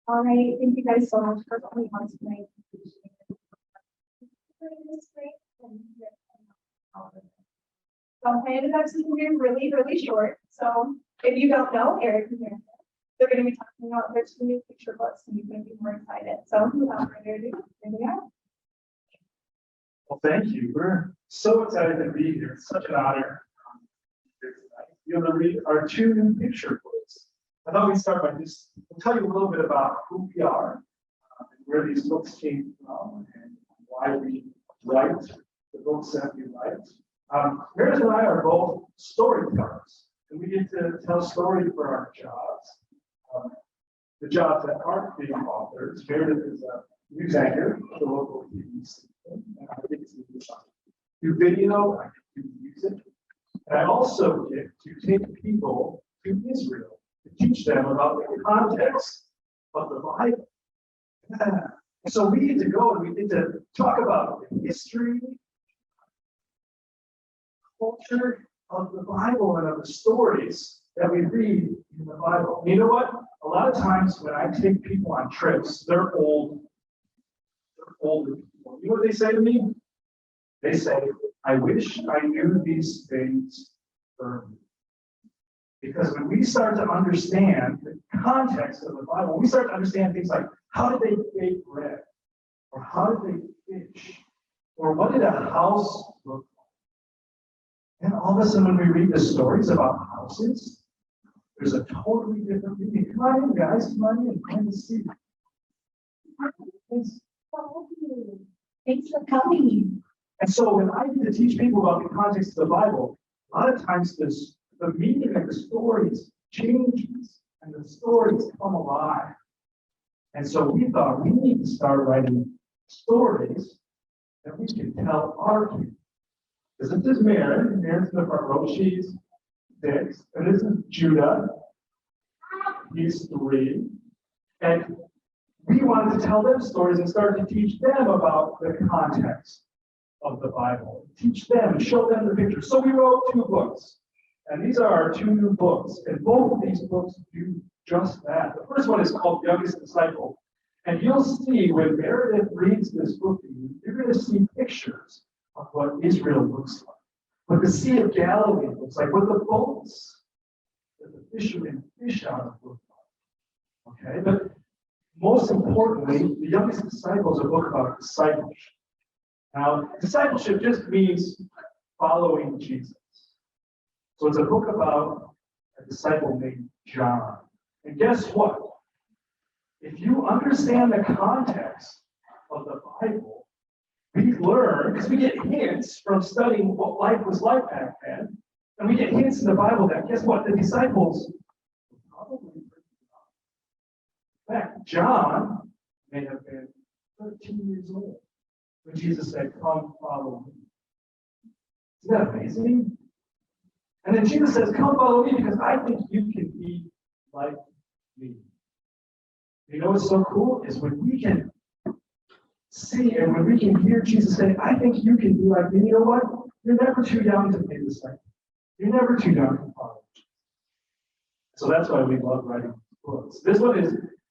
All right, thank you guys so much for coming on tonight. So my introduction is going to be really, really short. So if you don't know Eric and Meredith, they're going to be talking about their two new picture books, and you're going to be more excited. So without further ado, here we are. Well, thank you. We're so excited to be here. It's such an honor here tonight. You're going to read our two new picture books. I thought we'd start by just tell you a little bit about who we are, and where these books came from, and why we write the books that we write. Meredith and I are both storytellers, and we get to tell stories for our jobs. The jobs that aren't being authors. Meredith is a news anchor for the local TV station, and I get to do video, I get to do music, and I also get to take people to Israel to teach them about the context of the Bible. Yeah. So we get to go and we get to talk about the history, culture of the Bible, and of the stories that we read in the Bible. You know what? A lot of times when I take people on trips, they're older people. You know what they say to me? They say, I wish I knew these things early. Because when we start to understand the context of the Bible, we start to understand things like, how did they bake bread? Or how did they fish? Or what did a house look like? And all of a sudden, when we read the stories about houses, there's a totally different meaning. Come on in, guys. Come on in. Come to see. Thanks for coming. And so when I get to teach people about the context of the Bible, a lot of times the meaning of the stories changes and the stories come alive. And so we thought we need to start writing stories that we can tell our kids. This is Meredith. Meredith's in the front row. She's 6. And this is Judah. He's 3. And we wanted to tell them stories and start to teach them about the context of the Bible. Teach them, show them the pictures. So we wrote 2 books. And these are our 2 new books. And both of these books do just that. The first one is called Youngest Disciple. And you'll see when Meredith reads this book, you're going to see pictures of what Israel looks like, what the Sea of Galilee looks like, what the boats that the fishermen fish out of look like. Okay? But most importantly, The Youngest Disciple is a book about discipleship. Now, discipleship just means following Jesus. So it's a book about a disciple named John. And guess what? If you understand the context of the Bible, we learn, because we get hints from studying what life was like back then, and we get hints in the Bible that, guess what? The disciples were probably pretty young. In fact, John may have been 13 years old when Jesus said, come follow me. Isn't that amazing? And then Jesus says, come follow me because I think you can be like me. You know what's so cool is when we can see and when we can hear Jesus say, I think you can be like me. You know what? You're never too young to be a disciple. You're never too young to follow Jesus. So that's why we love writing books. This one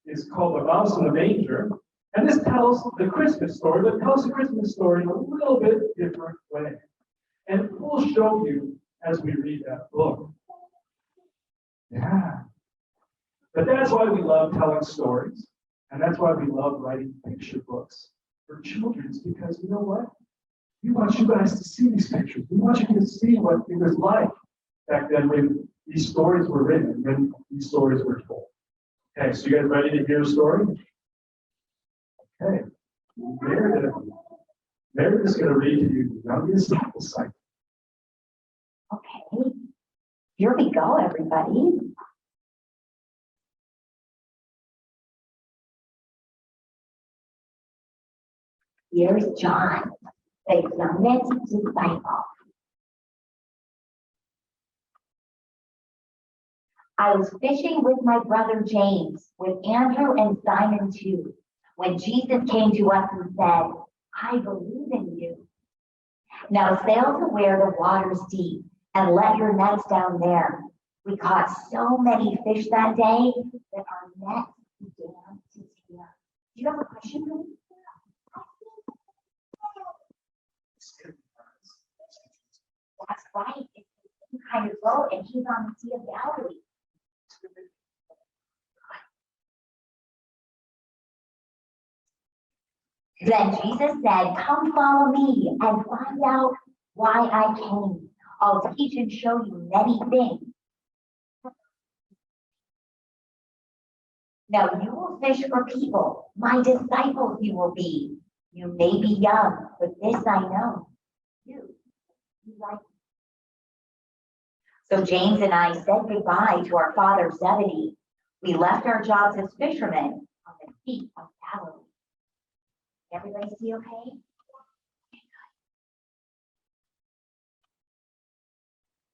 is called The Mouse in the Manger. And this tells the Christmas story, but it tells the Christmas story in a little bit different way. And we'll show you as we read that book. Yeah. But that's why we love telling stories. And that's why we love writing picture books for children, because you know what? We want you guys to see these pictures. We want you to see what it was like back then when these stories were written, when these stories were told. Okay, so you guys ready to hear a story? Okay. Meredith is going to read to you The Youngest Disciple. Okay, here we go, everybody. Here's John, the youngest disciple. I was fishing with my brother James, with Andrew and Simon too, when Jesus came to us and said, I believe in you. Now sail to where the water's deep and let your nets down there. We caught so many fish that day that our nets began to you have a question for me? That's right. It's the same kind of boat, and he's on the Sea of Galilee. Then Jesus said, "Come follow me and find out why I came. I'll teach and show you many things." Now you will fish for people. My disciples you will be. You may be young, but this I know. You like me. So James and I said goodbye to our father Zebedee. We left our jobs as fishermen on the Sea of Galilee. Everybody see okay?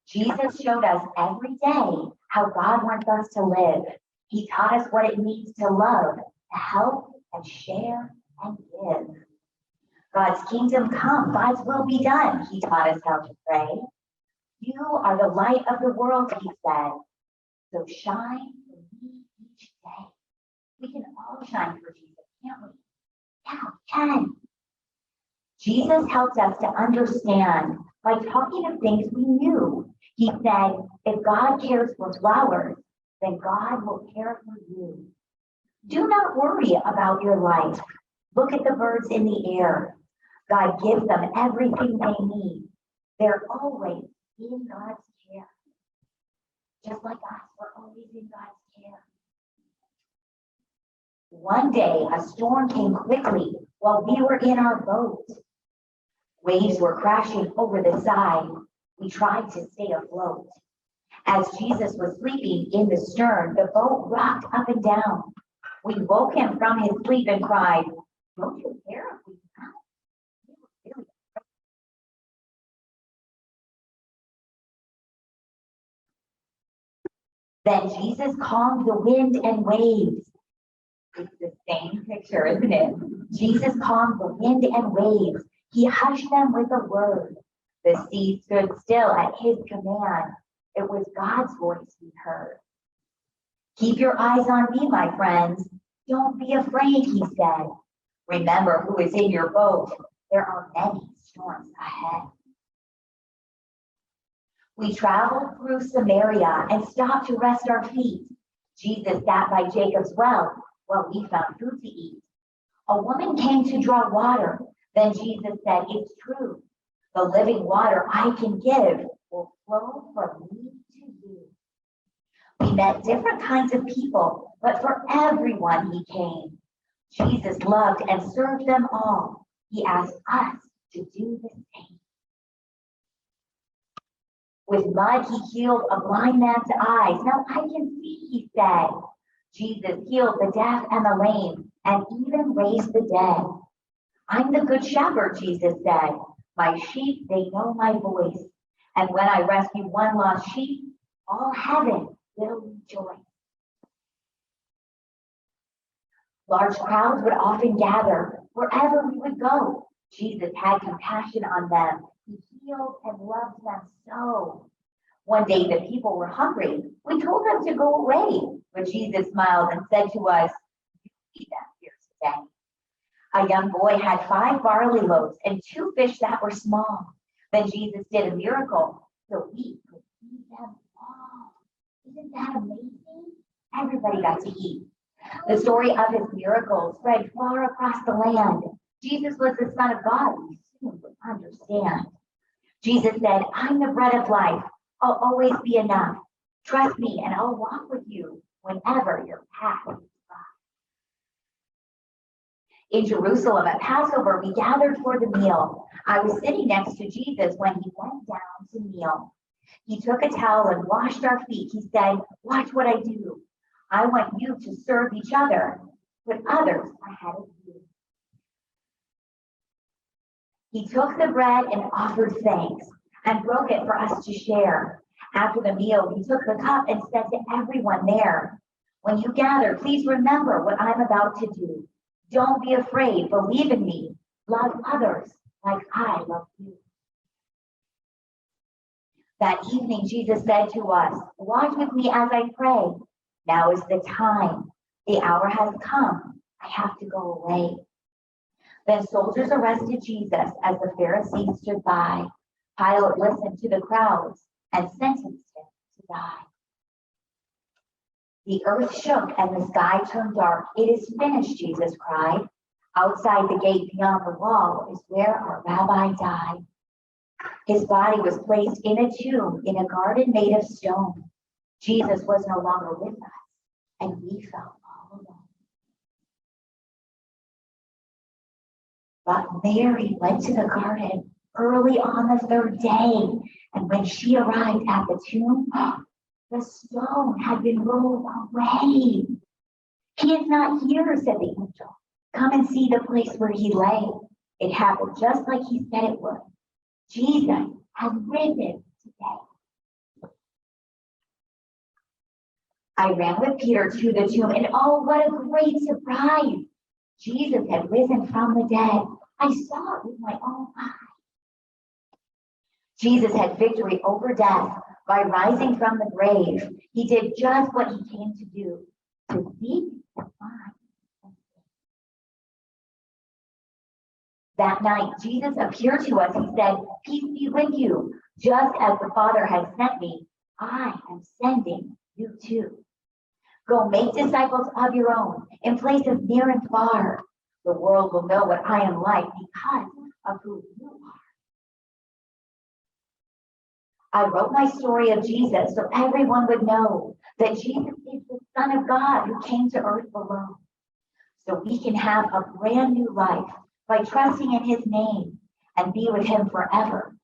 Jesus showed us every day how God wants us to live. He taught us what it means to love, to help and share and give. God's kingdom come, God's will be done. He taught us how to pray. You are the light of the world, he said. So shine for me each day. We can all shine for Jesus, can't we? Yeah, we can. Jesus helped us to understand by talking of things we knew. He said, if God cares for flowers, then God will care for you. Do not worry about your life. Look at the birds in the air. God gives them everything they need. They're always in God's care. Just like us, we're always in God's care. One day, a storm came quickly while we were in our boat. Waves were crashing over the side. We tried to stay afloat. As Jesus was sleeping in the stern, the boat rocked up and down. We woke him from his sleep and cried, "Don't you care if we drown?" Then Jesus calmed the wind and waves. It's the same picture, isn't it? Jesus calmed the wind and waves. He hushed them with a word. The sea stood still at his command. It was God's voice we heard. Keep your eyes on me, my friends. Don't be afraid, he said. Remember who is in your boat. There are many storms ahead. We traveled through Samaria and stopped to rest our feet. Jesus sat by Jacob's well while we found food to eat. A woman came to draw water. Then Jesus said, "It's true. The living water I can give will flow from me to you." We met different kinds of people, but for everyone he came. Jesus loved and served them all. He asked us to do the same. With mud, he healed a blind man's eyes. "Now I can see," he said. Jesus healed the deaf and the lame and even raised the dead. "I'm the good shepherd," Jesus said. "My sheep, they know my voice. And when I rescue one lost sheep, all heaven will rejoice." Large crowds would often gather wherever we would go. Jesus had compassion on them. He healed and loved them so. One day the people were hungry. We told them to go away, but Jesus smiled and said to us, "You feed them here today." A young boy had 5 barley loaves and 2 fish that were small. Then Jesus did a miracle so we could feed them all. Isn't that amazing? Everybody got to eat. The story of his miracles spread far across the land. Jesus was the Son of God, we soon would understand. Jesus said, "I'm the bread of life. I'll always be enough. Trust me and I'll walk with you whenever your path is rough." In Jerusalem at Passover, we gathered for the meal. I was sitting next to Jesus when he went down to kneel. He took a towel and washed our feet. He said, "Watch what I do. I want you to serve each other, put others ahead of you." He took the bread and offered thanks and broke it for us to share. After the meal, he took the cup and said to everyone there, "When you gather, please remember what I'm about to do. Don't be afraid. Believe in me. Love others like I love you." That evening, Jesus said to us, "Watch with me as I pray. Now is the time. The hour has come. I have to go away. Then soldiers arrested Jesus as the Pharisees stood by. Pilate listened to the crowds and sentenced him to die. The earth shook and the sky turned dark. It is finished, Jesus cried. Outside the gate beyond the wall is where our rabbi died. His body was placed in a tomb in a garden made of stone. Jesus was no longer with us, and we felt all alone. But Mary went to the garden early on the third day, and when she arrived at the tomb, the stone had been rolled away. He is not here, said the angel. Come and see the place where he lay. It happened just like he said it would. Jesus has risen today. I ran with Peter to the tomb, and oh, what a great surprise! Jesus had risen from the dead. I saw it with my own eyes. Jesus had victory over death by rising from the grave. He did just what he came to do, to seek and find. That night, Jesus appeared to us. He said, "Peace be with you. Just as the Father has sent me, I am sending you too. Go make disciples of your own in places near and far. The world will know what I am like because of who you are." I wrote my story of Jesus so everyone would know that Jesus is the Son of God who came to earth alone. So we can have a brand new life by trusting in his name and be with him forever.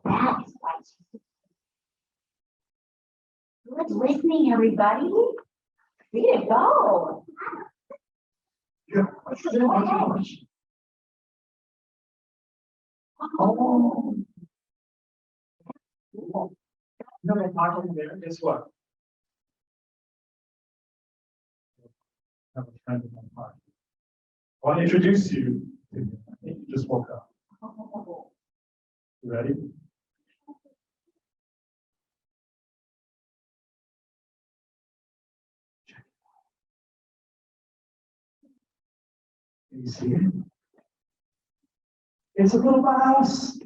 That is why Jesus. Good listening, everybody. Way to go. Yeah. Oh. You know that talking there, guess what? I have a friend in my heart. I want to introduce you to him. I think you just woke up. You ready? Can you see it? It's a little mouse.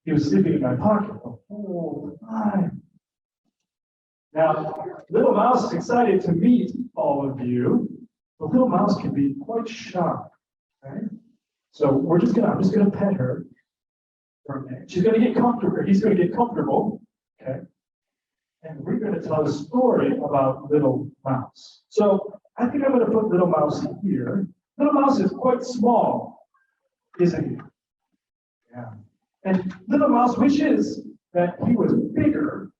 He was sleeping in my pocket the whole time. Now, little mouse is excited to meet all of you. The little mouse can be quite shy. Okay? So I'm just gonna pet her for a minute. She's gonna get comfortable, or he's gonna get comfortable. Okay. And we're gonna tell a story about little mouse. So I think I'm gonna put little mouse here. Little mouse is quite small, isn't he? Yeah. And little mouse wishes that he was bigger,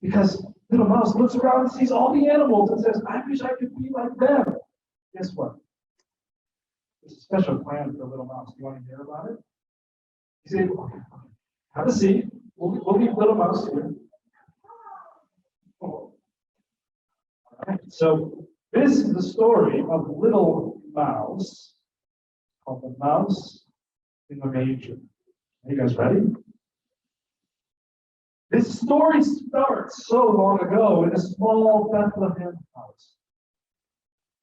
because little mouse looks around and sees all the animals and says, "I wish I could be like them." Guess what? There's a special plan for little mouse. Do you want to hear about it? He said, "Okay, have a seat. We'll leave little mouse here." All right. So this is the story of little mouse, called the Mouse in the Manger. Are you guys ready? This story starts so long ago in a small Bethlehem house.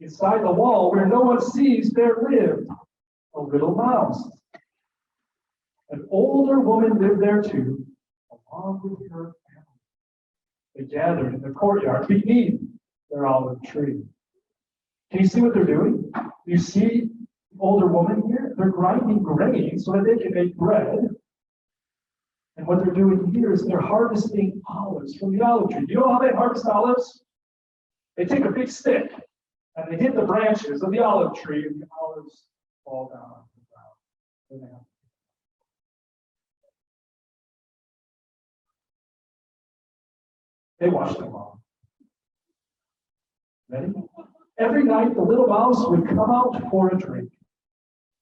Inside the wall, where no one sees, there lived a little mouse. An older woman lived there too, along with her family. They gathered in the courtyard beneath their olive tree. Can you see what they're doing? You see the older woman here? They're grinding grain so that they can make bread. And what they're doing here is they're harvesting olives from the olive tree. Do you know how they harvest olives? They take a big stick and they hit the branches of the olive tree, and the olives fall down on the ground. They wash them off. Ready? Every night, the little mouse would come out for a drink.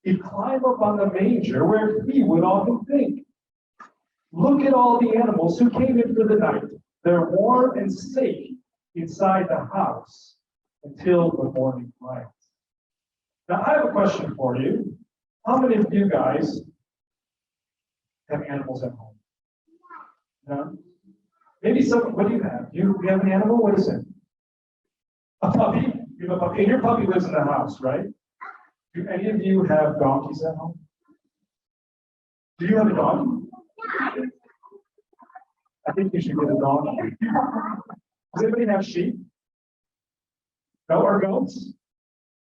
He'd climb up on the manger where he would often think, "Look at all the animals who came in for the night. They're warm and safe inside the house until the morning light." Now, I have a question for you. How many of you guys have animals at home? No? Maybe some. What do you have? You have an animal? What is it? A puppy? You have a puppy, and your puppy lives in the house, right? Do any of you have donkeys at home? Do you have a donkey? I think you should get a donkey. Does anybody have sheep? No, or goats?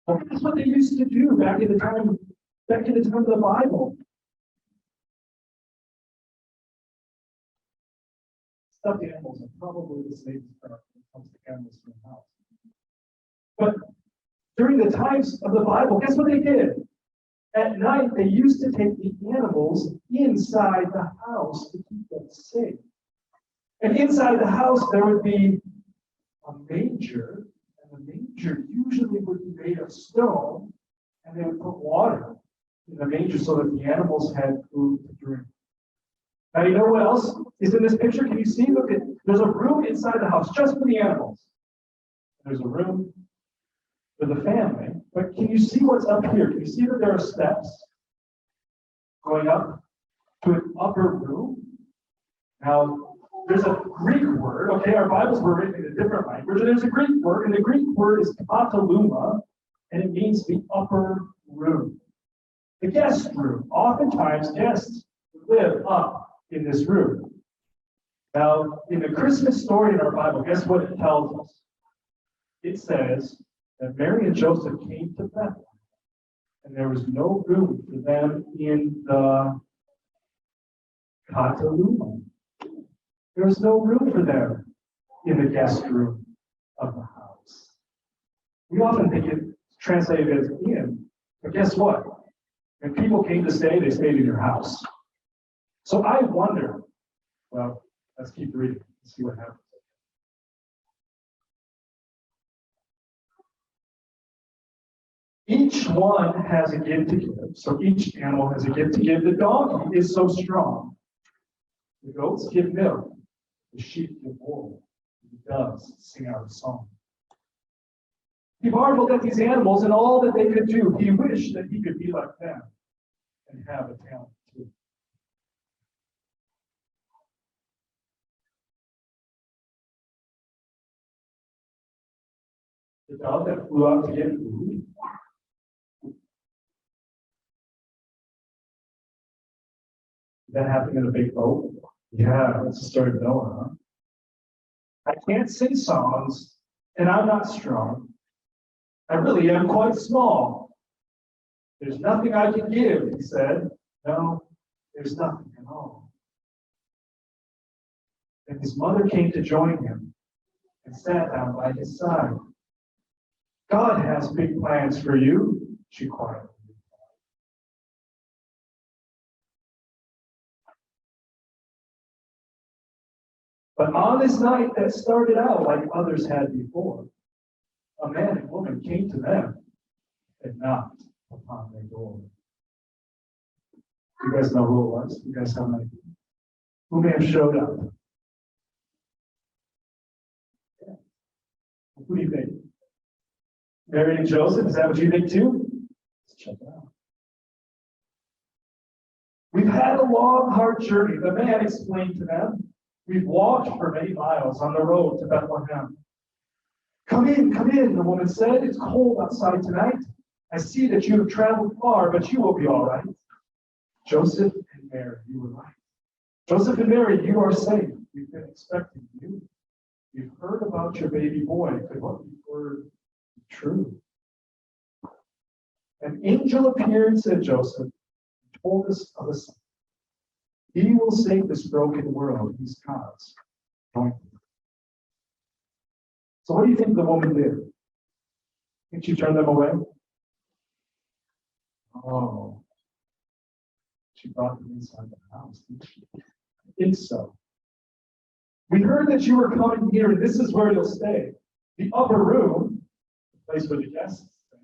Well, that's what they used to do back in the time of the Bible. Stuffed animals are probably the safest part when it comes to animals in the house. But during the times of the Bible, guess what they did? At night, they used to take the animals inside the house to keep them safe. And inside the house, there would be a manger, and the manger usually would be made of stone, and they would put water in the manger so that the animals had food to drink. Now, you know what else is in this picture? Can you see? Look, there's a room inside the house just for the animals. There's a room for the family. But can you see what's up here? Can you see that there are steps going up to an upper room? Now, there's a Greek word. Okay, our Bibles were written in a different language. And there's a Greek word, and the Greek word is kataluma, and it means the upper room. The guest room. Oftentimes, guests live up in this room. Now, in the Christmas story in our Bible, guess what it tells us? It says that Mary and Joseph came to Bethlehem, and there was no room for them in the kataluma. There was no room for them in the guest room of the house. We often think it's translated as in, but guess what? When people came to stay, they stayed in your house. So I wonder, well, let's keep reading and see what happens. Each one has a gift to give. So each animal has a gift to give. The donkey is so strong. The goats give milk. The sheep give wool. The doves sing out a song. He marveled at these animals and all that they could do. He wished that he could be like them and have a talent too. The dove that flew out to get food. Did that happen in a big boat? Yeah, that's the story of Noah, huh? I can't sing songs, and I'm not strong. I really am quite small. There's nothing I can give, he said. No, there's nothing at all. And his mother came to join him and sat down by his side. God has big plans for you, she quietly replied. But on this night that started out like others had before, a man and woman came to them and knocked upon their door. You guys know who it was? You guys have an idea? Who may have showed up? Yeah. Who do you think? Mary and Joseph? Is that what you think too? Let's check it out. We've had a long, hard journey. The man explained to them. We've walked for many miles on the road to Bethlehem. Come in, the woman said. It's cold outside tonight. I see that you have traveled far, but you will be all right. Joseph and Mary, you were right. Joseph and Mary, you are safe. We've been expecting you. We've heard about your baby boy. Could what we've heard be true? An angel appeared, said Joseph, and told us of a son. He will save this broken world. He's God's anointed. So what do you think the woman did? Think she turned them away? Oh, she brought them inside the house, didn't she? I think so. We heard that you were coming here, and this is where you'll stay. The upper room, the place where the guests stay,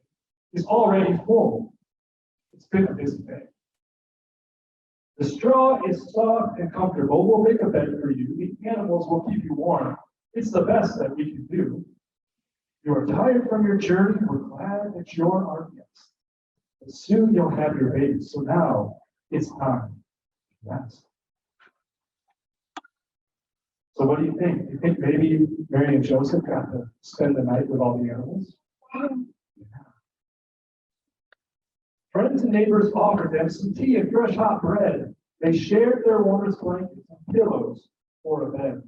is already full. It's been a busy day. The straw is soft and comfortable. We'll make a bed for you. The animals will keep you warm. It's the best that we can do. You are tired from your journey. We're glad that you're our guest. But soon you'll have your baby. So now it's time to rest. So what do you think? Do you think maybe Mary and Joseph got to spend the night with all the animals? Friends and neighbors offered them some tea and fresh hot bread. They shared their warmest blankets and pillows for a bed.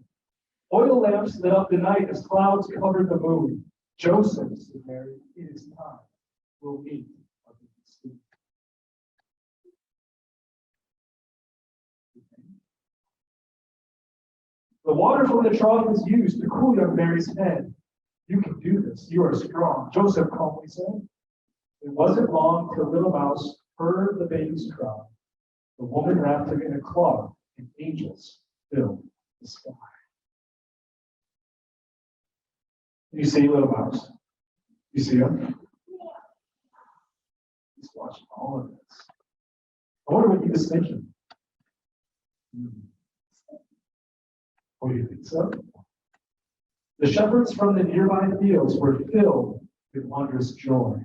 Oil lamps lit up the night as clouds covered the moon. Joseph, said Mary, it is time. We'll meet again soon. The water from the trough was used to cool young Mary's head. You can do this. You are strong, Joseph calmly said. It wasn't long till little mouse heard the baby's cry. The woman wrapped him in a cloth, and angels filled the sky. You see little mouse? You see him? He's watching all of this. I wonder what he was thinking. Oh, you think so? The shepherds from the nearby fields were filled with wondrous joy.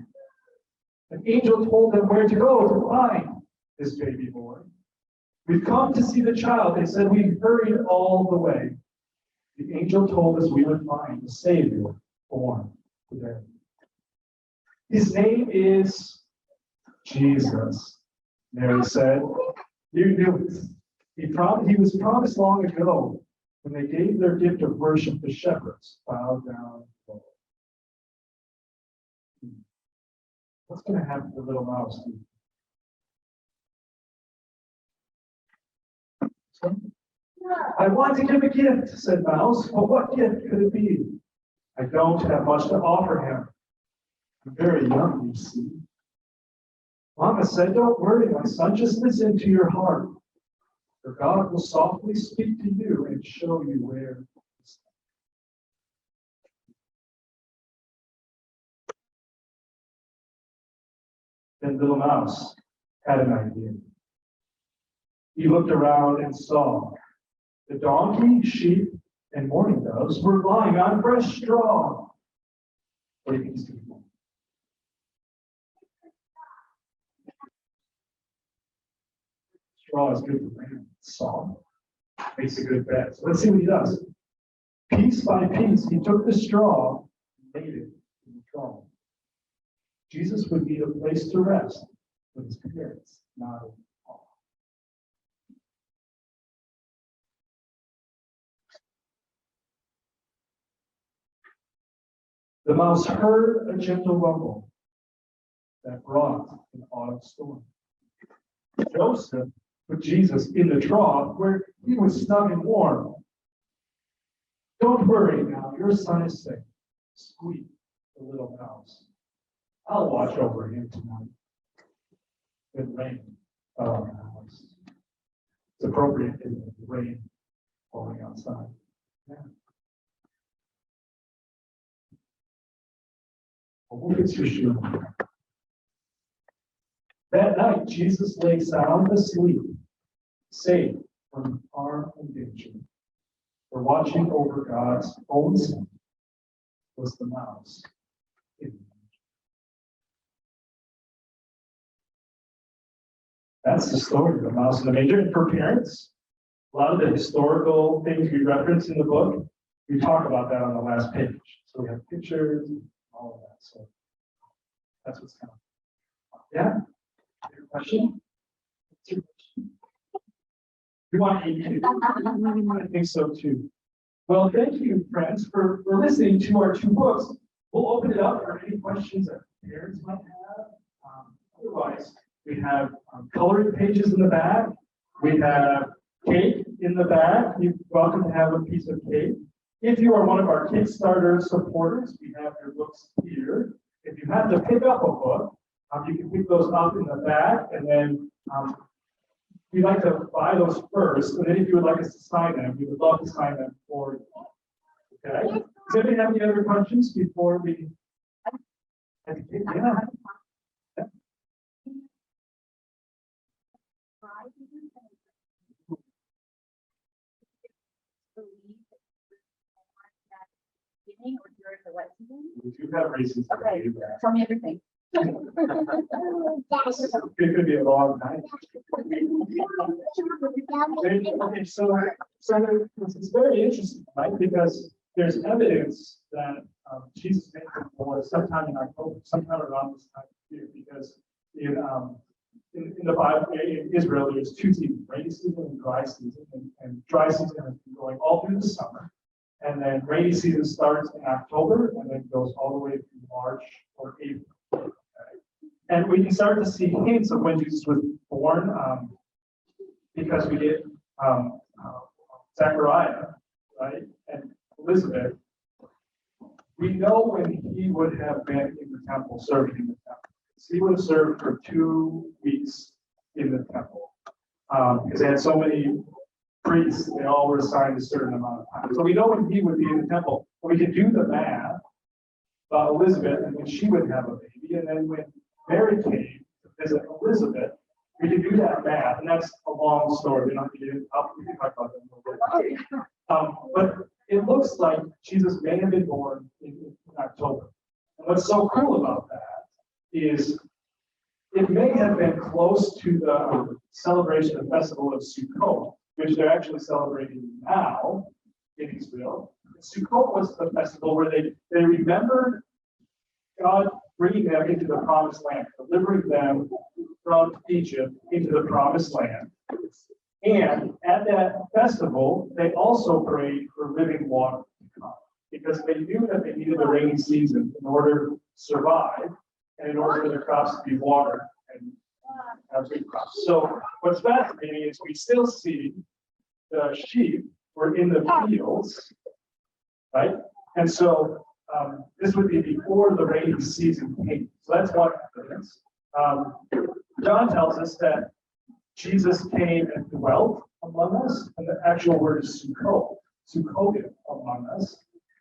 An angel told them where to go to find this baby boy. We've come to see the child. They said we hurried all the way. The angel told us we would find the Savior born today. His name is Jesus, Mary said. You knew it. He was promised long ago. When they gave their gift of worship, the shepherds bowed down low. What's going to happen to little mouse? I want to give a gift, said Mouse. Well, what gift could it be? I don't have much to offer him. I'm very young, you see. Mama said, don't worry, my son, just listen to your heart. For God will softly speak to you and show you where to stand. Then little mouse had an idea. He looked around and saw the donkey, sheep, and mourning doves were lying on fresh straw. What do you think he's doing? Straw is good for rain. Salt makes a good bed. So let's see what he does. Piece by piece, he took the straw and laid it in the trough. Jesus would need a place to rest with his parents, not in hall. The mouse heard a gentle rumble that brought an autumn storm. Joseph put Jesus in the trough where he was snug and warm. Don't worry now, your son is safe, squeaked the little mouse. I'll watch over him tonight. Good rain fell on the house. It's appropriate, isn't it? The rain falling outside. Yeah. Well, who gets your shoe? That night, Jesus lay sound asleep, safe from harm and danger. For watching over God's own son was the mouse. That's the story of the mouse in the manger. And for parents, a lot of the historical things we reference in the book, we talk about that on the last page. So we have pictures and all of that. So that's what's coming. Yeah? Your question? You want to I think so too. Well, thank you, friends, for listening to our two books. We'll open it up for any questions that parents might have. Otherwise, we have coloring pages in the back. We have cake in the back. You're welcome to have a piece of cake. If you are one of our Kickstarter supporters, we have your books here. If you have to pick up a book, you can pick those up in the back, and then we'd like to buy those first, and then if you would like us to sign them, we would love to sign them for you. Okay? Does anybody have any other questions before we? Yeah. Or during the wet season? We do have reasons to Okay, believe that. tell me everything. It's going to be a long night. Okay, so it's very interesting, right? Because there's evidence that Jesus made them born sometime in October, sometime around this time of year, because in the Bible, in Israel, there's two seasons, rainy season and dry season, and dry season has been going all through the summer. And then rainy season starts in October and then goes all the way through March or April. Okay? And we can start to see hints of when Jesus was born because we get Zechariah, right, and Elizabeth. We know when he would have been in the temple, serving in the temple. He would have served for 2 weeks in the temple because they had so many priests, they all were assigned a certain amount of time. So we know when he would be in the temple. We can do the math about Elizabeth and when she would have a baby, and then when Mary came to visit Elizabeth, we can do that math, and that's a long story. We're not going to we can talk about that a little bit. But it looks like Jesus may have been born in October. And what's so cool about that is it may have been close to the celebration of festival of Sukkot, which they're actually celebrating now in Israel. Sukkot was the festival where they remembered God bringing them into the promised land, delivering them from Egypt into the promised land. And at that festival, they also prayed for living water to come because they knew that they needed the rainy season in order to survive and in order for the crops to be watered and have good crops. So what's fascinating is we still see the sheep were in the fields, right? And so this would be before the rainy season came. So that's one evidence. John tells us that Jesus came and dwelt among us, and the actual word is Sukkotim among us.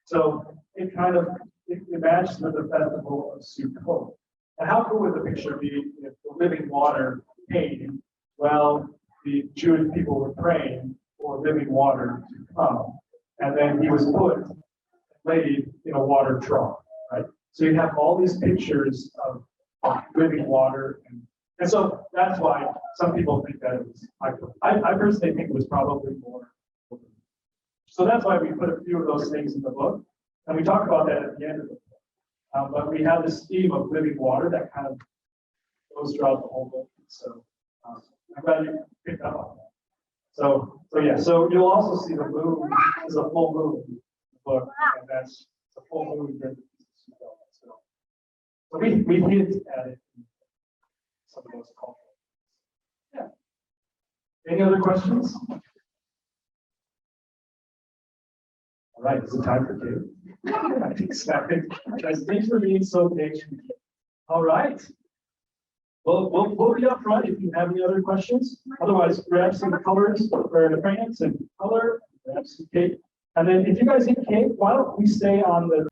So it kind of imagines with the festival of Sukkot. And how cool would the picture be if the living water came? Well, the Jewish people were praying for living water to come, and then he was put laid in a water trough, right? So you have all these pictures of living water, and so that's why some people think that it was. I personally think it was probably more. So that's why we put a few of those things in the book, and we talk about that at the end of the book. But we have this theme of living water that kind of goes throughout the whole book. So I'm glad you picked up on that. So yeah. So you'll also see the moon is a full moon in the book, and that's a full moon during the Feast of Sukkot. So we hint at it in some of those cultural. Yeah. Any other questions? All right, is it time for Kate? I think so. Guys, thanks for being so patient. All right. Well, we'll be up front if you have any other questions. Otherwise, grab some colors or the crayons and color, grab some cake. And then if you guys need cake, why don't we stay on the